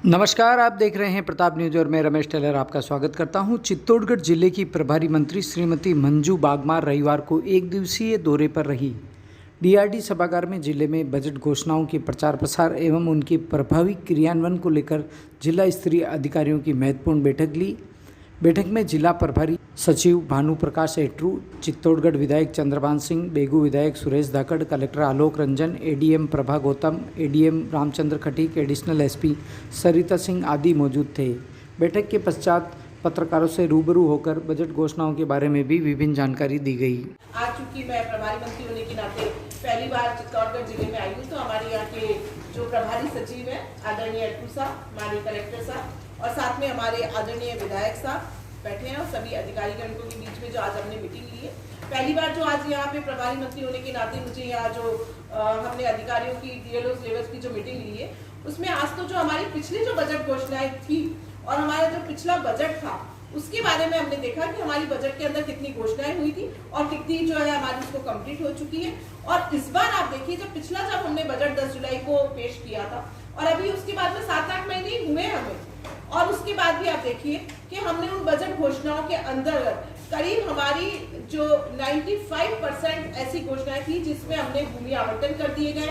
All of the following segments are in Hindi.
नमस्कार, आप देख रहे हैं प्रताप न्यूज और मैं रमेश टेलर आपका स्वागत करता हूं। चित्तौड़गढ़ जिले की प्रभारी मंत्री श्रीमती मंजू बागमार रविवार को एक दिवसीय दौरे पर रही। डीआरडी सभागार में जिले में बजट घोषणाओं के प्रचार प्रसार एवं उनके प्रभावी क्रियान्वयन को लेकर जिला स्तरीय अधिकारियों की महत्वपूर्ण बैठक ली। बैठक में जिला प्रभारी सचिव भानु प्रकाश एट्रू, चित्तौड़गढ़ विधायक चंद्रभान सिंह, बेगू विधायक Suresh Dhakad, collector Alok Ranjan, ADM Prabha Gautam, ADM Ramchandra Khatik, additional SP Sarita Singh आदि मौजूद थे। बैठक के पश्चात पत्रकारों से रूबरू होकर बजट घोषणाओं के बारे में भी विभिन्न जानकारी दी गई। आज चूंकि मैं प्रभारी मंत्री होने के नाते पहली बार चित्तौड़गढ़ जिले में आई हूँ, तो हमारे यहाँ के जो प्रभारी सचिव हैं आदरणीय एट्रू साहब, हमारे कलेक्टर साहब और साथ में हमारे आदरणीय विधायक साहब बैठे हैं और सभी अधिकारीगण के बीच में जो आज हमने मीटिंग ली है। पहली बार जो आज यहाँ पे प्रभारी मंत्री होने के नाते मुझे यहाँ जो हमने अधिकारियों की डीएलओ लेवल की जो मीटिंग ली है, उसमें आज तो जो हमारी पिछली जो बजट घोषणाएं थी और हमारा जो पिछला बजट था उसके बारे में हमने देखा कि हमारी बजट के अंदर कितनी घोषणाएं हुई थी और कितनी जो है हमारी उसको कंप्लीट हो चुकी है। और इस बार आप देखिए, जब पिछला जब हमने बजट 10 जुलाई को पेश किया था और अभी उसके बाद में 7-8 महीने हुए हमें, और उसके बाद भी आप देखिए कि हमने उन बजट घोषणाओं के अंदर करीब हमारी जो 95% ऐसी घोषणाएं थी जिसमें हमने भूमि आवंटन कर दिए गए।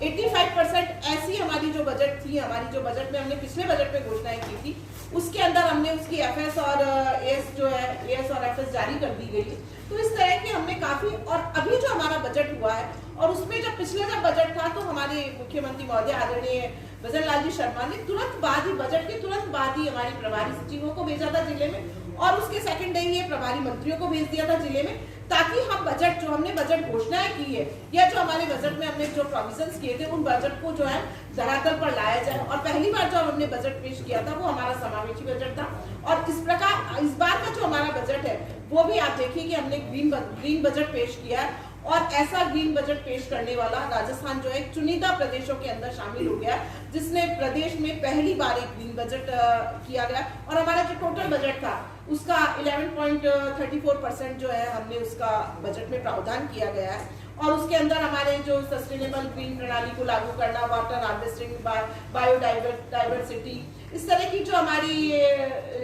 85% ऐसी हमारी जो बजट थी, हमारी जो बजट में हमने पिछले बजट में घोषणाएं की थी, उसके अंदर हमने उसकी एफएस और एएस जो है एएस और एफएस जारी कर दी गई है। तो इस तरह के हमने काफी, और अभी जो हमारा बजट हुआ है और उसमें जब पिछले जब बजट था तो हमारे मुख्यमंत्री महोदय आदरणीय भजन लाल जी शर्मा ने तुरंत बाद ही, बजट के तुरंत बाद ही हमारी प्रभारी सचिवों को भेजा था जिले में और उसके सेकंड डे ही प्रभारी मंत्रियों को भेज दिया था जिले में, ताकि हम बजट जो हमने बजट घोषणाएं की है या जो हमारे बजट में हमने जो प्रोविजंस किए थे उन बजट को जो है धरातल पर लाया जाए। और पहली बार जो हमने बजट पेश किया था वो हमारा समावेशी बजट था। और इस प्रकार इस बार का जो हमारा बजट है वो भी आप देखिए कि हमने ग्रीन बजट पेश किया है। और ऐसा ग्रीन बजट पेश करने वाला राजस्थान जो है चुनिंदा प्रदेशों के अंदर शामिल हो गया, जिसने प्रदेश में पहली बार एक ग्रीन बजट किया गया। और हमारा जो टोटल बजट था उसका 11.34% जो है हमने उसका बजट में प्रावधान किया गया है। और उसके अंदर हमारे जो सस्टेनेबल ग्रीन प्रणाली को लागू करना, वाटर हार्वेस्टिंग, बायोडाइवर्सिटी, इस तरह की जो हमारी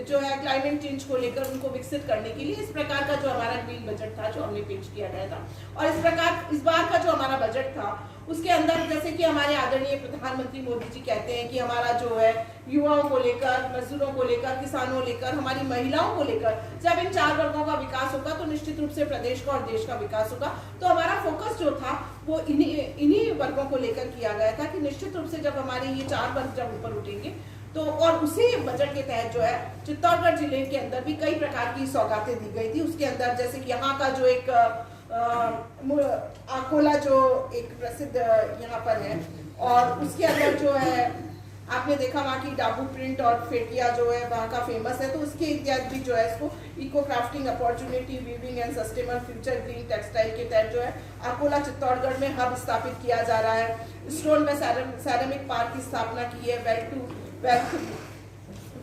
जो है क्लाइमेट चेंज को लेकर उनको विकसित करने के लिए इस प्रकार का जो हमारा ग्रीन बजट था जो हमने पेश किया गया था। और इस प्रकार इस बार का जो हमारा बजट था उसके अंदर जैसे कि हमारे आदरणीय प्रधानमंत्री मोदी जी कहते हैं कि हमारा जो है युवाओं को लेकर, मजदूरों को लेकर, किसानों को लेकर, हमारी महिलाओं को लेकर, जब इन 4 वर्गों का विकास होगा तो निश्चित रूप से प्रदेश का और देश का विकास होगा। तो हमारा फोकस जो था वो इन्हीं वर्गों को लेकर किया गया था कि निश्चित रूप से जब हमारे ये 4 वर्ग जब ऊपर उठेंगे तो, और उसी बजट के तहत जो है चित्तौड़गढ़ जिले के अंदर भी कई प्रकार की सौगातें दी गई थी। उसके अंदर जैसे कि यहाँ का जो एक आकोला जो एक प्रसिद्ध यहाँ पर है, और उसके अंदर जो है आपने देखा वहाँ की डाबू प्रिंट और फेटिया जो है वहाँ का फेमस है, तो उसके इत्यादि भी जो है इसको eco crafting opportunity weaving and sustainable future green textile के तहत जो है अकोला चित्तौड़गढ़ में हब स्थापित किया जा रहा है। स्टोन में सैरामिक पार्क की स्थापना की है,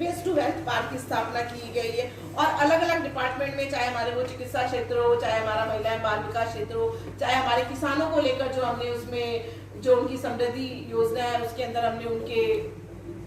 वेस्ट टू वेल्थ पार्क की स्थापना की गई है। और अलग अलग डिपार्टमेंट में, चाहे हमारे वो चिकित्सा क्षेत्र हो, चाहे हमारा महिला एवं बाल विकास क्षेत्र हो, चाहे हमारे किसानों को लेकर जो हमने उसमें जो उनकी समृद्धि योजना है उसके अंदर हमने उनके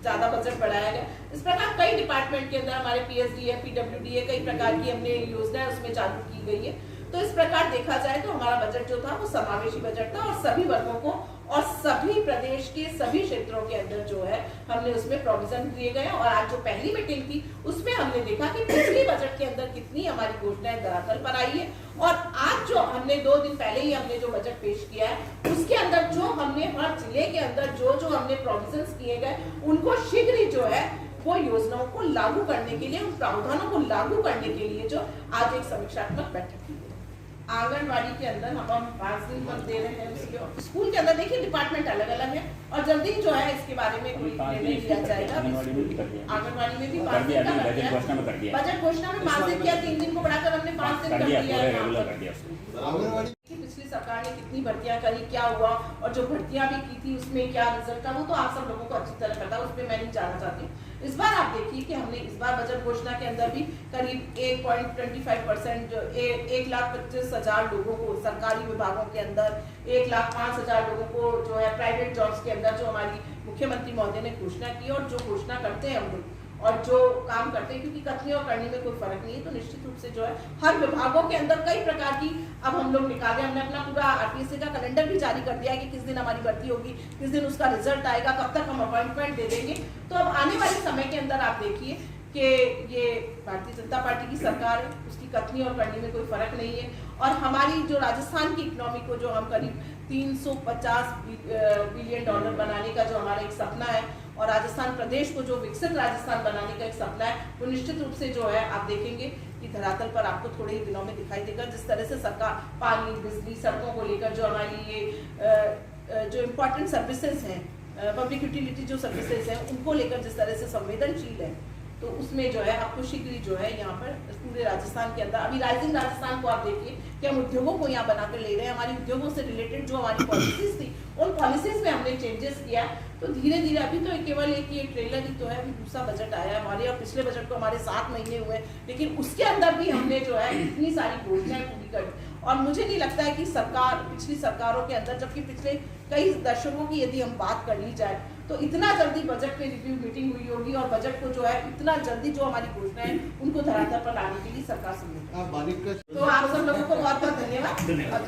ज्यादा बजट बढ़ाया गया। इस प्रकार कई डिपार्टमेंट के अंदर हमारे पीएचडी है, पीडब्ल्यूडी है, कई प्रकार की हमने योजनाएं उसमें चालू की गई है। तो इस प्रकार देखा जाए तो हमारा बजट जो था वो समावेशी बजट था और सभी वर्गों को और सभी प्रदेश के सभी क्षेत्रों के अंदर जो है हमने उसमें प्रोविजन दिए गए। और आज जो पहली मीटिंग थी उसमें हमने देखा कि पिछली बजट के अंदर कितनी हमारी घोषणाएं धरातल पर आई है। और आज जो हमने 2 दिन पहले ही हमने जो बजट पेश किया है उसके अंदर जो हमने हर जिले के अंदर जो हमने प्रोविजन किए गए उनको शीघ्र ही जो है वो योजनाओं को लागू करने के लिए, उन प्रावधानों को लागू करने के लिए जो आज एक समीक्षात्मक बैठक की। आंगनबाड़ी के अंदर हम 5 दिन पर दे रहे हैं उसके। स्कूल के अंदर देखिए डिपार्टमेंट अलग अलग है और जल्दी जो है इसके बारे में कोई निर्णय लिया जाएगा। आंगनबाड़ी में भी 5 दिन का कर दिया, बजट घोषणा में 5 दिन किया, 3 दिन को बढ़ाकर हमने 5 दिन कर दिया है। पिछली सरकार ने कितनी भर्तियां करी, क्या हुआ, और जो भर्तियां भी की थी उसमें क्या रिजल्ट था, वो तो आप सब लोगों को अच्छी तरह पता है, उस पर मैं नहीं जाना चाहती हूँ। इस बार आप देखिए कि हमने इस बार बजट घोषणा के अंदर भी करीब 1.25% 1,25,000 लोगों को सरकारी विभागों के अंदर, 1,05,000 लोगों को जो है प्राइवेट जॉब्स के अंदर जो हमारी मुख्यमंत्री महोदय ने घोषणा की, और जो घोषणा करते हैं हम लोग और जो काम करते हैं, क्योंकि कथनी और करनी में कोई फर्क नहीं है, तो निश्चित रूप से जो है हर विभागों के अंदर कई प्रकार की अब हम लोग निकाले। हमने अपना पूरा आरटीएसए का कैलेंडर भी जारी कर दिया है कि किस दिन हमारी भर्ती होगी, किस दिन उसका रिजल्ट आएगा, कब तक हम अपॉइंटमेंट दे देंगे। तो अब आने वाले समय के अंदर आप देखिए कि ये भारतीय जनता पार्टी की सरकार है, उसकी कथनी और करनी में कोई फर्क नहीं है। और हमारी जो राजस्थान की इकोनॉमी को जो हम करीब 350 बिलियन डॉलर बनाने का जो हमारा एक सपना है, और राजस्थान प्रदेश को जो विकसित राजस्थान बनाने का एक सपना है, वो निश्चित रूप से जो है आप देखेंगे कि धरातल पर आपको थोड़े ही दिनों में दिखाई देगा। जिस तरह से सरकार पानी, बिजली, सड़कों को लेकर जो हमारी ये जो इम्पोर्टेंट सर्विसेज हैं, पब्लिक यूटिलिटी जो सर्विसेज हैं, उनको लेकर जिस तरह से संवेदनशील है, तो उसमें जो है आपको शीघ्र ही जो है यहाँ पर पूरे राजस्थान के अंदर, अभी राइजिंग राजस्थान को आप देखिए कि हम उद्योगों को यहाँ बनाकर ले रहे हैं। हमारी उद्योगों से रिलेटेड जो हमारी पॉलिसीज थी, उन पॉलिसीज में हमने चेंजेस किया। तो धीरे धीरे अभी तो केवल एक ये ट्रेलर ही तो है, अभी दूसरा बजट आया है हमारे, और पिछले बजट को हमारे 7 महीने हुए, लेकिन उसके अंदर भी हमने जो है इतनी सारी घोषणाएं पूरी कर। और मुझे नहीं लगता है कि सरकार, पिछली सरकारों के अंदर, जबकि पिछले कई दशकों की यदि हम बात कर ली जाए, तो इतना जल्दी बजट पे रिव्यू मीटिंग हुई होगी, और बजट को जो है इतना जल्दी जो हमारी घोषणाएं हैं उनको धरातल पर लाने के लिए सरकार सम्मिलित है। तो आप सब लोगों को बहुत बहुत धन्यवाद।